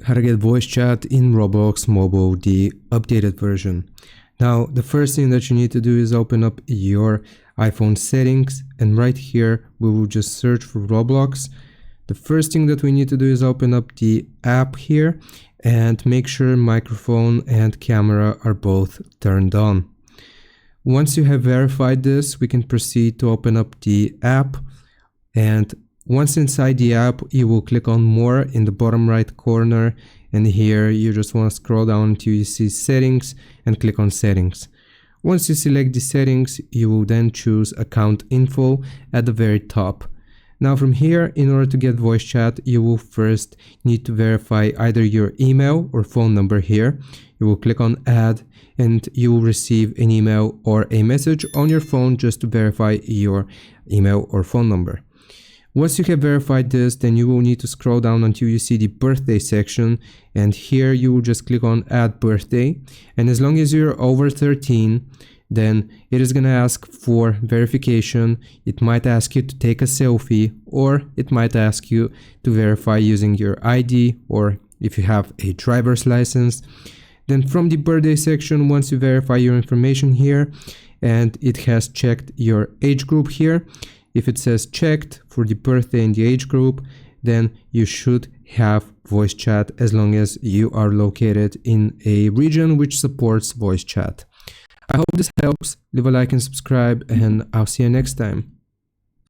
how to get voice chat in Roblox Mobile, the updated version. Now, the first thing that you need to do is open up your iPhone settings, and right here we will just search for Roblox. The first thing that we need to do is open up the app here and make sure microphone and camera are both turned on. Once you have verified this, we can proceed to open up the app, and once inside the app, you will click on more in the bottom right corner, and here you just want to scroll down until you see settings and click on settings. Once you select the settings, you will then choose account info at the very top. Now from here, in order to get voice chat, you will first need to verify either your email or phone number here. You will click on add and you will receive an email or a message on your phone just to verify your email or phone number. Once you have verified this, then you will need to scroll down until you see the birthday section, and here you will just click on add birthday, and as long as you're over 13, then it is going to ask for verification. It might ask you to take a selfie, or it might ask you to verify using your ID, or if you have a driver's license. Then from the birthday section, once you verify your information here and it has checked your age group here, if it says checked for the birthday and the age group, then you should have voice chat as long as you are located in a region which supports voice chat. I hope this helps. Leave a like and subscribe, and I'll see you next time.